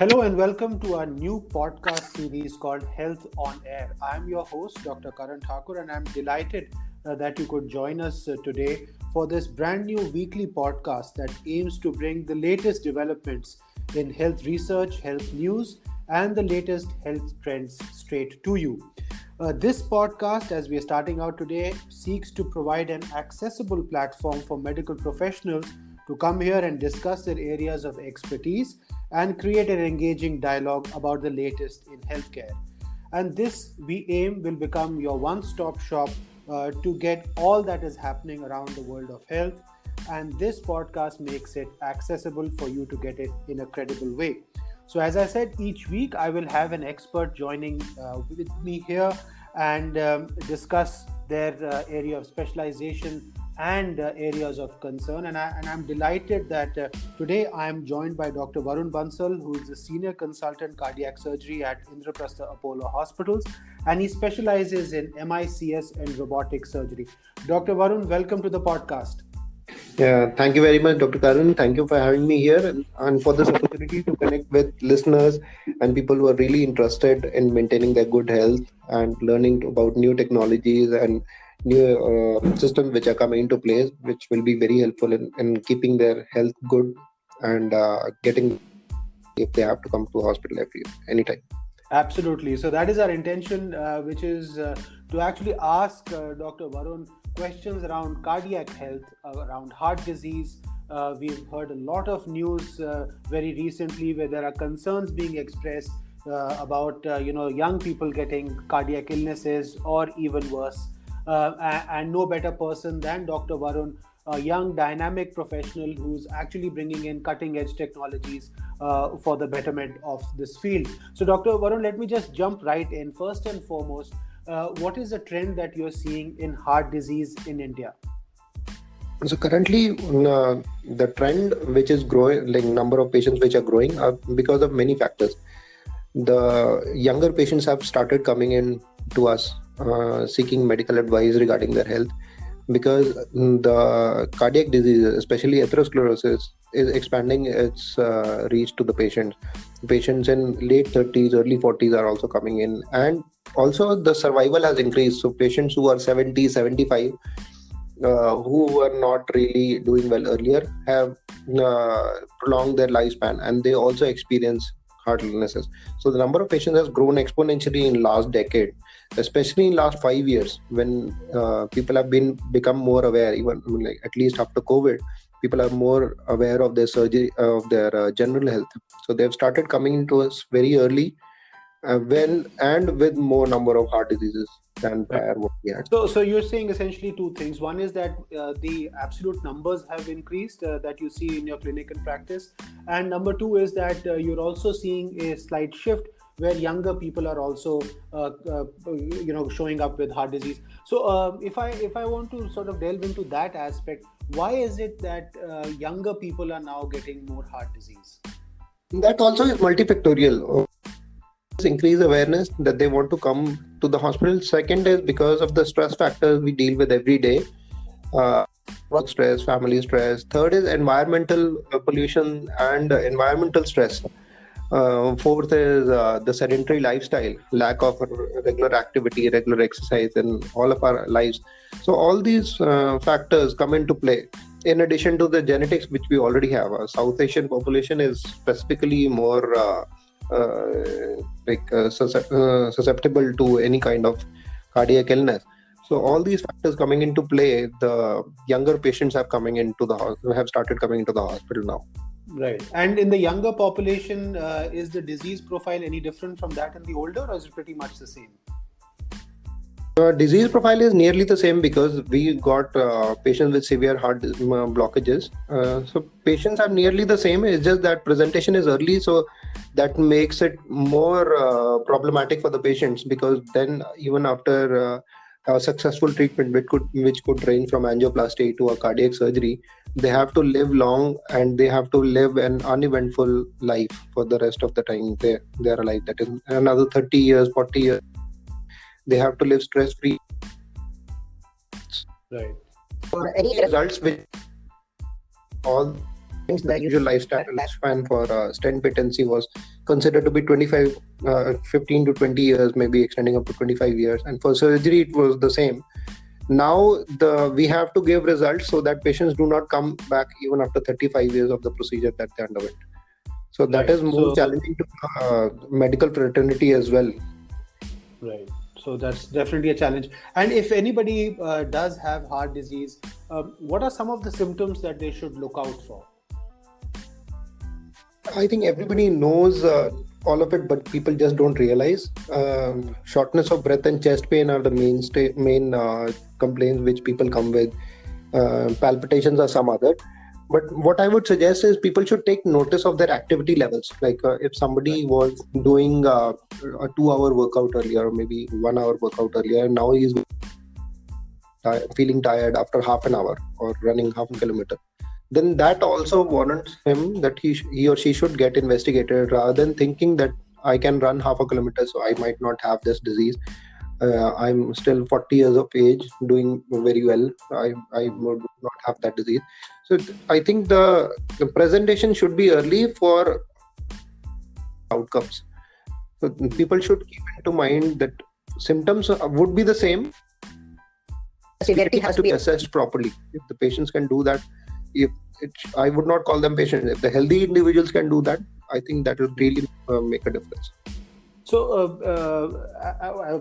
Hello and welcome to our new podcast series called Health on Air. I'm your host, Dr. Karan Thakur, and I'm delighted that you could join us today for this brand new weekly podcast that aims to bring the latest developments in health research, health news, and the latest health trends straight to you. This podcast, as we are starting out today, seeks to provide an accessible platform for medical professionals to come here and discuss their areas of expertise and create an engaging dialogue about the latest in healthcare. And this, we aim, will become your one-stop shop to get all that is happening around the world of health. And this podcast makes it accessible for you to get it in a credible way. So as I said, each week I will have an expert joining with me here and discuss their area of specialization and areas of concern. And I'm delighted that today I am joined by Dr. Varun Bansal, who is a senior consultant cardiac surgery at Indraprastha Apollo Hospitals, and he specializes in MICS and robotic surgery. Dr. Varun, welcome to the podcast. Yeah, thank you very much, Dr. Karan. Thank you for having me here and for this opportunity to connect with listeners and people who are really interested in maintaining their good health and learning about new technologies and new systems which are coming into place, which will be very helpful in keeping their health good and getting if they have to come to hospital anytime. Absolutely. So that is our intention, which is to actually ask Dr. Varun questions around cardiac health, around heart disease. We've heard a lot of news very recently where there are concerns being expressed about young people getting cardiac illnesses or even worse. And no better person than Dr. Varun, a young dynamic professional who's actually bringing in cutting edge technologies for the betterment of this field. So Dr. Varun, let me just jump right in. First and foremost, what is the trend that you're seeing in heart disease in India? So currently, the trend which is growing, like number of patients which are growing, are because of many factors. The younger patients have started coming in to us seeking medical advice regarding their health, because the cardiac diseases, especially atherosclerosis, is expanding its reach to the patients. Patients in late 30s, early 40s are also coming in, and also the survival has increased. So patients who are 70, 75, who were not really doing well earlier, have prolonged their lifespan, and they also experience heart illnesses. So the number of patients has grown exponentially in last decade, especially in last 5 years, when people have become more aware. Even like at least after COVID, people are more aware of their surgery, of their general health. So they've started coming into us very early, with more number of heart diseases than prior what we had. So you're saying essentially two things. One is that the absolute numbers have increased that you see in your clinic and practice, and number two is that you're also seeing a slight shift where younger people are also showing up with heart disease. So if I want to sort of delve into that aspect, why is it that younger people are now getting more heart disease? That also is multifactorial. Increase awareness that they want to come to the hospital. Second is because of the stress factors we deal with every day, work stress, family stress. Third is environmental pollution and environmental stress. Fourth is the sedentary lifestyle, lack of regular activity, regular exercise in all of our lives. So all these factors come into play. In addition to the genetics which we already have, our South Asian population is specifically more susceptible to any kind of cardiac illness. So all these factors coming into play, the younger patients have started coming into the hospital now. Right. And in the younger population, is the disease profile any different from that in the older, or is it pretty much the same? Disease profile is nearly the same, because we got patients with severe heart blockages. So patients are nearly the same. It's just that presentation is early, so that makes it more problematic for the patients, because then even after a successful treatment, which could range from angioplasty to a cardiac surgery, they have to live long and they have to live an uneventful life for the rest of the time they are alive. That is another 30 years, 40 years. They have to live stress-free. Right. For any results which all the usual lifespan for stent patency was considered to be 15 to 20 years, maybe extending up to 25 years. And for surgery, it was the same. Now we have to give results so that patients do not come back even after 35 years of the procedure that they underwent. So that is more challenging to medical fraternity as well. Right. So that's definitely a challenge. And if anybody does have heart disease, what are some of the symptoms that they should look out for? I think everybody knows all of it, but people just don't realize. Shortness of breath and chest pain are the main complaints which people come with. Palpitations are some other. But what I would suggest is people should take notice of their activity levels. Like if somebody was doing a 2-hour workout earlier, or maybe 1 hour workout earlier, and now he's feeling tired after half an hour or running half a kilometer, then that also warrants him that he or she should get investigated, rather than thinking that I can run half a kilometer, so I might not have this disease. I'm still 40 years of age, doing very well. I would not have that disease. So I think the presentation should be early for outcomes. So people should keep into mind that symptoms would be the same. Severity has to be assessed properly. If the patients can do that, I would not call them patients. If the healthy individuals can do that, I think that will really make a difference. So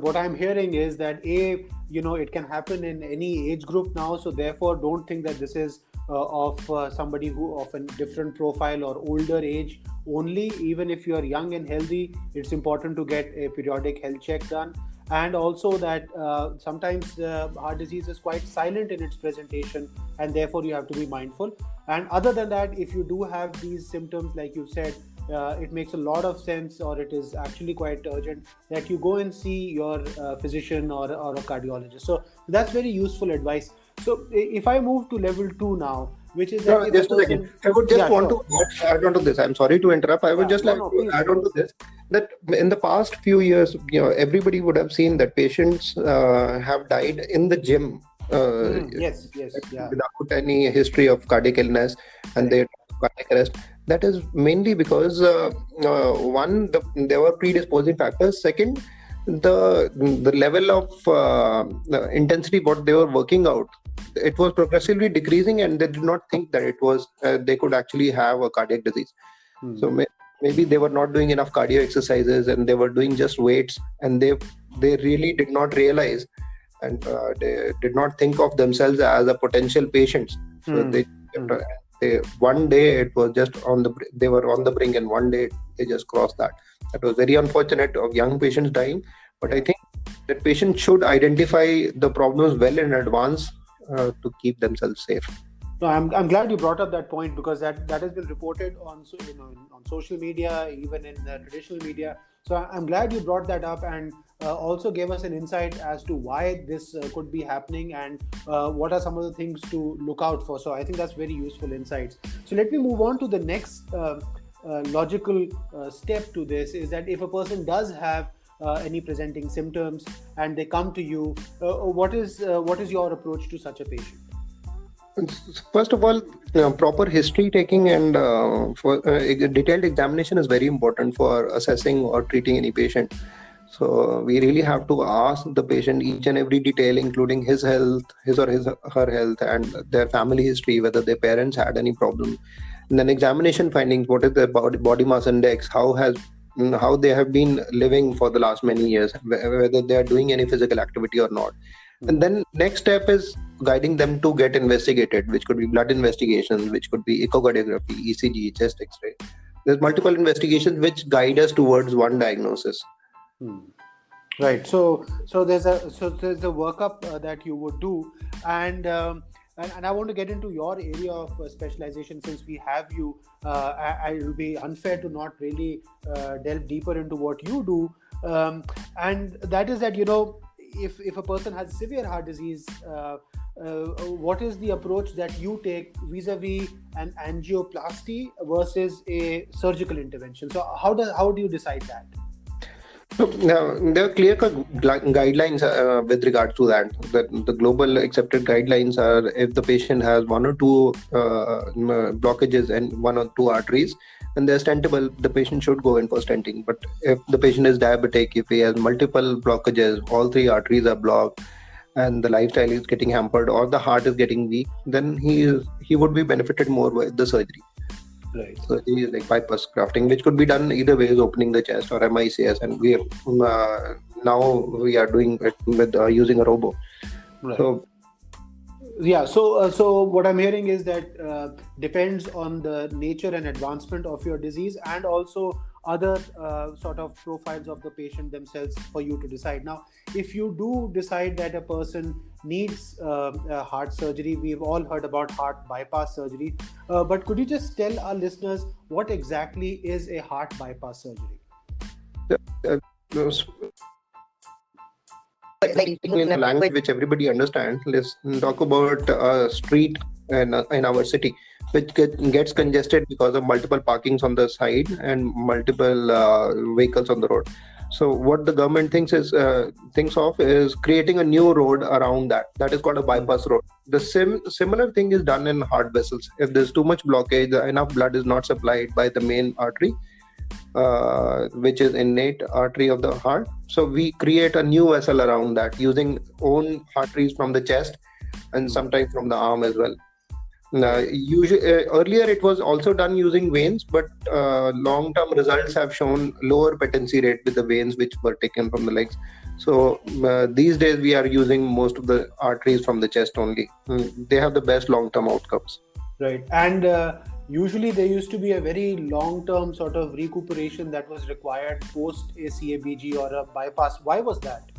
what I'm hearing is that it can happen in any age group now. So therefore, don't think that this is of somebody who of a different profile or older age only. Even if you are young and healthy, it's important to get a periodic health check done. And also that sometimes heart disease is quite silent in its presentation, and therefore you have to be mindful. And other than that, if you do have these symptoms, like you said, it makes a lot of sense, or it is actually quite urgent that you go and see your physician or a cardiologist. So that's very useful advice. So if I move to level 2 now, which is that just a second. I would just want to add on to this. I'm sorry to interrupt. I would just like to add on to this, that in the past few years, everybody would have seen that patients have died in the gym. Yes, without any history of cardiac illness, and they cardiac arrest. That is mainly because one, there were predisposing factors. Second, the level of intensity what they were working out, it was progressively decreasing, and they did not think that it was they could actually have a cardiac disease. So maybe they were not doing enough cardio exercises, and they were doing just weights, and they really did not realize, and they did not think of themselves as a potential patients. So one day it was just they were on the brink, and one day they just crossed that. That was very unfortunate of young patients dying. But I think that patients should identify the problems well in advance to keep themselves safe. No, I'm glad you brought up that point, because that has been reported on social media, even in traditional media. So I'm glad you brought that up, and also gave us an insight as to why this could be happening, and what are some of the things to look out for. So I think that's very useful insights. So let me move on to the next logical step to this, is that if a person does have any presenting symptoms and they come to you, what is your approach to such a patient? First of all, proper history taking and for detailed examination is very important for assessing or treating any patient. So we really have to ask the patient each and every detail, including his health, her health, and their family history, whether their parents had any problem. And then examination findings: what is their body mass index, how they have been living for the last many years, whether they are doing any physical activity or not. And then next step is guiding them to get investigated, which could be blood investigations, which could be echocardiography, ECG, chest X-ray. There's multiple investigations which guide us towards one diagnosis. Right. So there's a workup that you would do, and I want to get into your area of specialization. Since we have you, it will be unfair to not really delve deeper into what you do, and that is that if a person has severe heart disease, what is the approach that you take vis-a-vis an angioplasty versus a surgical intervention? So how do you decide that? Now, there are clear-cut guidelines with regards to that. The global accepted guidelines are if the patient has one or two blockages and one or two arteries, and they're stentable, the patient should go in for stenting. But if the patient is diabetic, if he has multiple blockages, all three arteries are blocked, and the lifestyle is getting hampered, or the heart is getting weak, then he would be benefited more with the surgery. Right. Surgery is like bypass grafting, which could be done either ways, opening the chest or MICS, and we now we are doing it with using a robo. Right. So yeah, so what I'm hearing is that depends on the nature and advancement of your disease, and also other sort of profiles of the patient themselves for you to decide. Now, if you do decide that a person needs heart surgery, we've all heard about heart bypass surgery, but could you just tell our listeners what exactly is a heart bypass surgery? in a language which everybody understands, let's talk about a street in our city which gets congested because of multiple parkings on the side and multiple vehicles on the road. So what the government thinks of is creating a new road around that. That is called a bypass road. The similar thing is done in heart vessels. If there's too much blockage, enough blood is not supplied by the main artery, which is innate artery of the heart. So we create a new vessel around that using own arteries from the chest and sometimes from the arm as well. Usually, earlier it was also done using veins, but long-term results have shown lower patency rate with the veins which were taken from the legs. So these days we are using most of the arteries from the chest only. They have the best long-term outcomes. Right. And usually there used to be a very long-term sort of recuperation that was required post a CABG or a bypass. Why was that?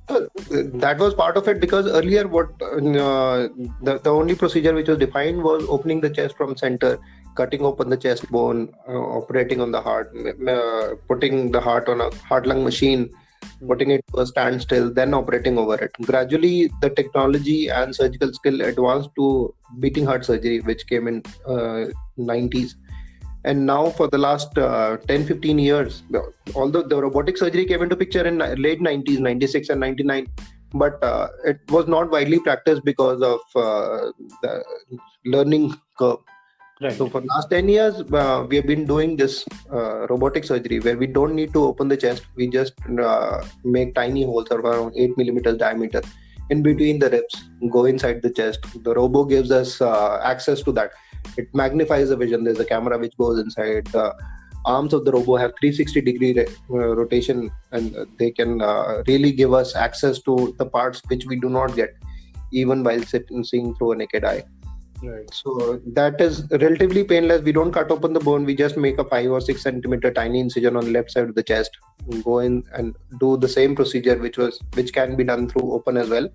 That was part of it, because earlier the only procedure which was defined was opening the chest from center, cutting open the chest bone, operating on the heart, putting the heart on a heart-lung machine, putting it to a standstill, then operating over it. Gradually, the technology and surgical skill advanced to beating heart surgery, which came in 90s. And now for the last 10-15 years, although the robotic surgery came into picture in late 90s, 96 and 99, but it was not widely practiced because of the learning curve. Right. So for the last 10 years, we have been doing this robotic surgery where we don't need to open the chest. We just make tiny holes of around 8 millimeters diameter in between the ribs, go inside the chest. The robo gives us access to that. It magnifies the vision. There's a camera which goes inside. The arms of the robo have 360-degree rotation, and they can really give us access to the parts which we do not get even while seeing through a naked eye. Right. So that is relatively painless. We don't cut open the bone. We just make a 5 or 6 centimeter tiny incision on the left side of the chest, go in and do the same procedure which can be done through open as well.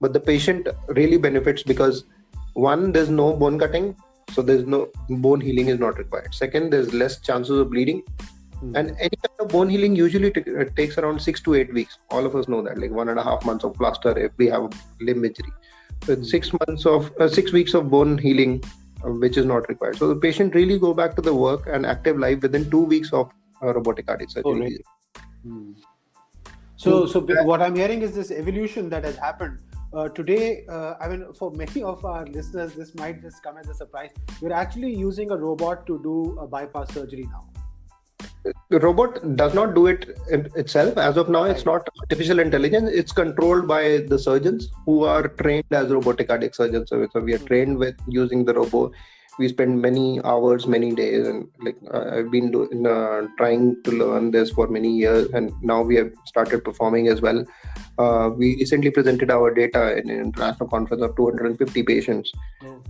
But the patient really benefits because, one, there's no bone cutting, so there's no bone healing is not required. Second, there's less chances of bleeding. And any kind of bone healing usually takes around 6 to 8 weeks. All of us know that, like 1.5 months of plaster if we have a limb injury. So it's 6 weeks of bone healing, which is not required. So the patient really go back to the work and active life within 2 weeks of robotic cardiac surgery. Oh, really? So what I'm hearing is this evolution that has happened. Today, for many of our listeners, this might just come as a surprise. We're actually using a robot to do a bypass surgery now. The robot does not do it itself. As of now, It's not artificial intelligence. It's controlled by the surgeons who are trained as robotic cardiac surgeons. So we are trained with using the robot. We spend many hours, many days, and I've been trying to learn this for many years, and now we have started performing as well. We recently presented our data in an international conference of 250 patients,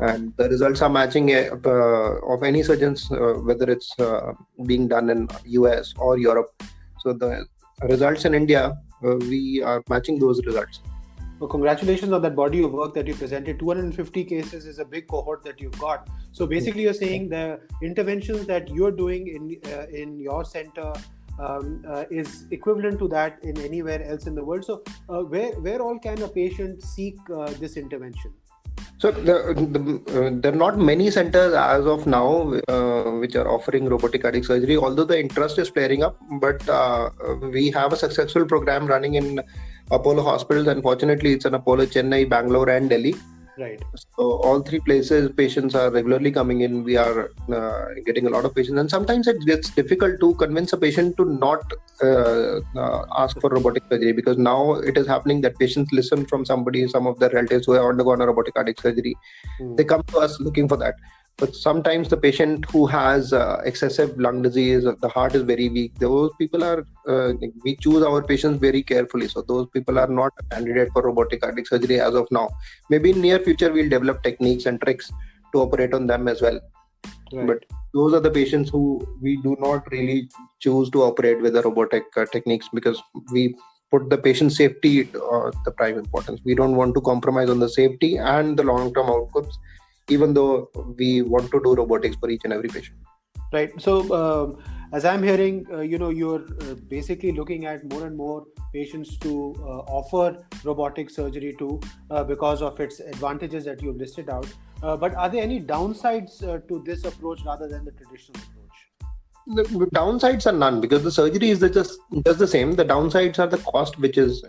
and the results are matching of any surgeons, whether it's being done in US or Europe. So the results in India, we are matching those results. Well, congratulations on that body of work that you presented. 250 cases is a big cohort that you've got. So basically, you're saying the interventions that you're doing in your center is equivalent to that in anywhere else in the world. So where all can a patient seek this intervention? So there are not many centers as of now which are offering robotic cardiac surgery, although the interest is flaring up. But we have a successful program running in Apollo hospitals. Unfortunately, it's in Apollo Chennai, Bangalore, and Delhi. Right. So all three places, patients are regularly coming in. We are getting a lot of patients, and sometimes it gets difficult to convince a patient to not ask for robotic surgery, because now it is happening that patients listen from somebody, some of their relatives who have undergone a robotic cardiac surgery. They come to us looking for that. But sometimes the patient who has excessive lung disease, the heart is very weak, those people are, we choose our patients very carefully. So those people are not a candidate for robotic cardiac surgery as of now. Maybe in near future, we'll develop techniques and tricks to operate on them as well. Right. But those are the patients who we do not really choose to operate with the robotic techniques, because we put the patient safety the prime importance. We don't want to compromise on the safety and the long-term outcomes, even though we want to do robotics for each and every patient. Right. So as I'm hearing, you're basically looking at more and more patients to offer robotic surgery to because of its advantages that you've listed out. But are there any downsides to this approach rather than the traditional approach? The downsides are none, because the surgery is just the same. The downsides are the cost which is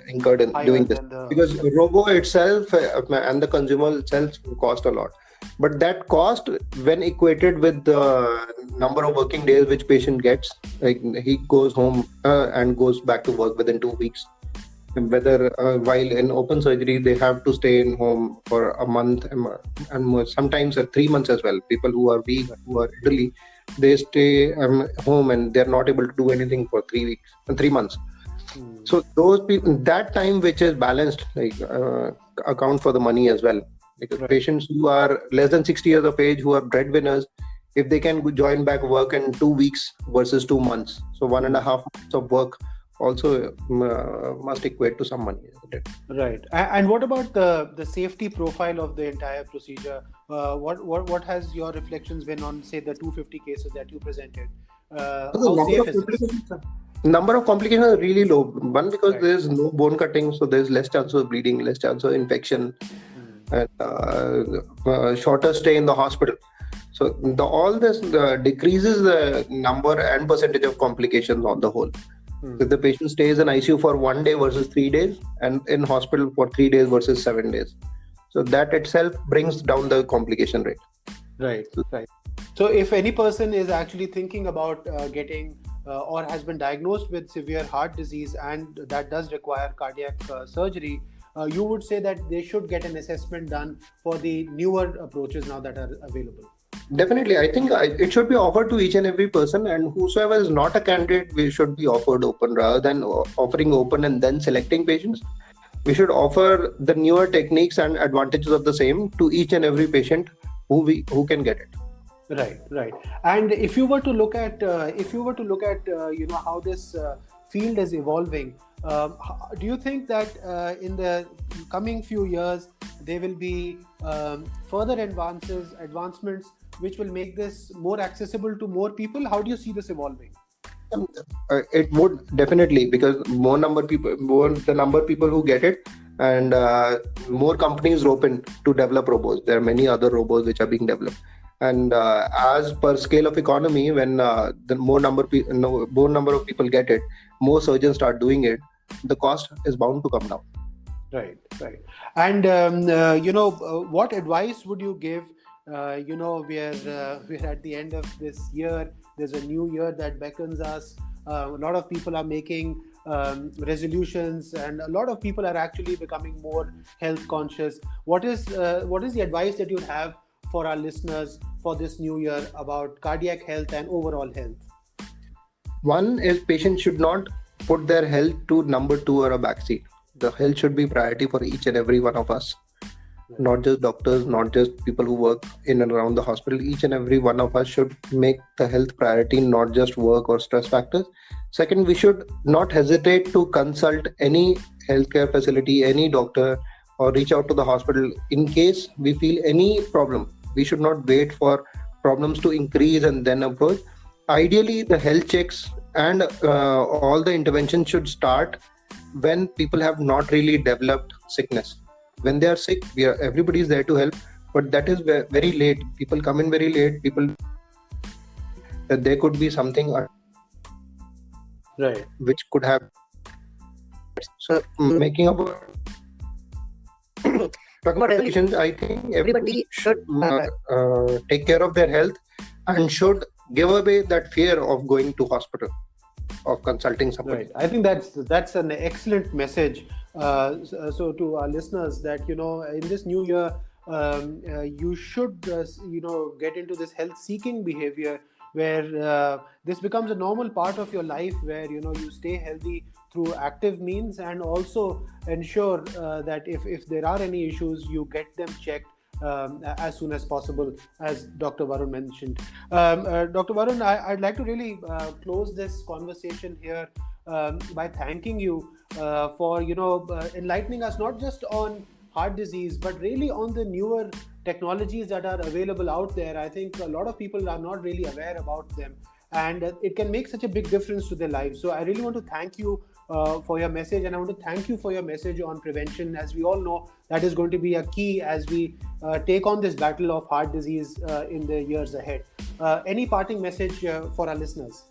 incurred in doing this, because robo itself and the consumable itself cost a lot. But that cost, when equated with the number of working days which patient gets, like he goes home and goes back to work within 2 weeks. Whether while in open surgery they have to stay in home for a month and sometimes 3 months as well. People who are weak, who are elderly, they stay home and they're not able to do anything for 3 weeks and 3 months. So those people, that time which is balanced, account for the money as well. Because patients who are less than 60 years of age, who are breadwinners, if they can join back work in 2 weeks versus 2 months, so 1.5 months of work also must equate to some money, isn't it? Right. And what about the safety profile of the entire procedure? What has your reflections been on, say, the 250 cases that you presented? How safe is this? Number of complications are really low. One, because there is no bone cutting, so there is less chance of bleeding, less chance of infection, and shorter stay in the hospital. So all this decreases the number and percentage of complications on the whole. If the patient stays in ICU for 1 day versus 3 days, and in hospital for 3 days versus 7 days, so that itself brings down the complication rate. Right. So if any person is actually thinking about getting or has been diagnosed with severe heart disease and that does require cardiac surgery, you would say that they should get an assessment done for the newer approaches now that are available. Definitely. I think it should be offered to each and every person, and whosoever is not a candidate, we should be offered open rather than offering open and then selecting patients. We should offer the newer techniques and advantages of the same to each and every patient who can get it. Right. And if you were to look at how this field is evolving, do you think that in the coming few years there will be further advancements which will make this more accessible to more people? How do you see this evolving? It would definitely, because the number of people who get it, and more companies are open to develop robots. There are many other robots which are being developed, and as per scale of economy, when the more number of people get it, more surgeons start doing it, the cost is bound to come down. Right. And what advice would you give? We're at the end of this year. There's a new year that beckons us. A lot of people are making resolutions, and a lot of people are actually becoming more health conscious. What is the advice that you have for our listeners for this new year about cardiac health and overall health? One is, patients should not put their health to number 2 or a backseat. The health should be priority for each and every one of us. Not just doctors, not just people who work in and around the hospital. Each and every one of us should make the health priority, not just work or stress factors. Second, we should not hesitate to consult any healthcare facility, any doctor, or reach out to the hospital in case we feel any problem. We should not wait for problems to increase and then approach. Ideally, the health checks and all the interventions should start when people have not really developed sickness. when they are sick, everybody is there to help, but that is very late. People come in very late. People that there could be something Right. which could have. So making up talking about patients, I think everybody should take care of their health and should give away that fear of going to hospital, of consulting somebody. Right. I think that's an excellent message. So to our listeners, that in this new year, you should get into this health-seeking behavior where this becomes a normal part of your life, where you stay healthy through active means, and also ensure that if there are any issues, you get them checked as soon as possible, as Dr. Varun mentioned. Dr. Varun, I'd like to really close this conversation here by thanking you for enlightening us not just on heart disease, but really on the newer technologies that are available out there. I think a lot of people are not really aware about them, and it can make such a big difference to their lives. So I really want to thank you for your message, and I want to thank you for your message on prevention. As we all know, that is going to be a key as we take on this battle of heart disease in the years ahead. Any parting message for our listeners?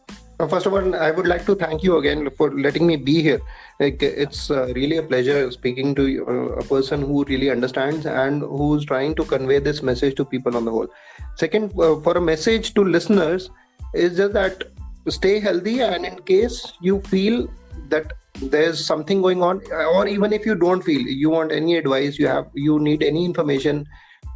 First of all, I would like to thank you again for letting me be here. It's really a pleasure speaking to a person who really understands and who's trying to convey this message to people on the whole. Second, for a message to listeners, is just that stay healthy, and in case you feel that there's something going on, or even if you don't feel, you want any advice, you need any information,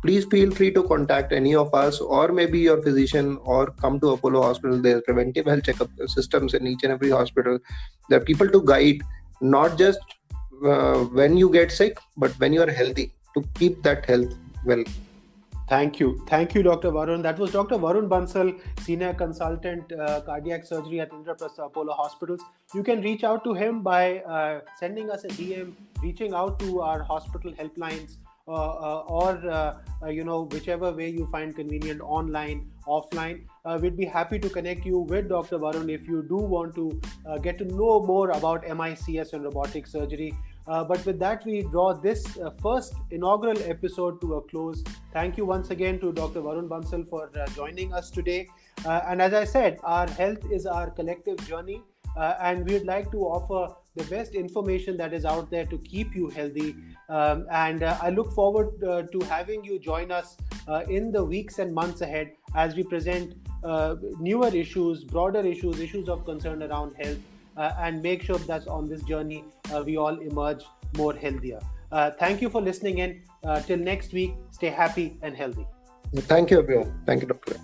please feel free to contact any of us, or maybe your physician, or come to Apollo Hospital. There's preventive health checkup systems in each and every hospital. There are people to guide, not just when you get sick, but when you are healthy, to keep that health well. Thank you, Dr. Varun. That was Dr. Varun Bansal, Senior Consultant Cardiac Surgery at Indraprastha Apollo Hospitals. You can reach out to him by sending us a DM, reaching out to our hospital helplines, or whichever way you find convenient, online, offline. We'd be happy to connect you with Dr. Varun if you do want to get to know more about MICS and robotic surgery. But with that, we draw this first inaugural episode to a close. Thank you once again to Dr. Varun Bansal for joining us today. And as I said, our health is our collective journey, and we'd like to offer the best information that is out there to keep you healthy. And I look forward to having you join us in the weeks and months ahead as we present newer issues, broader issues of concern around health, and make sure that on this journey we all emerge more healthier. Thank you for listening in. Till next week, stay happy and healthy. Thank you, everyone. Thank you, Dr.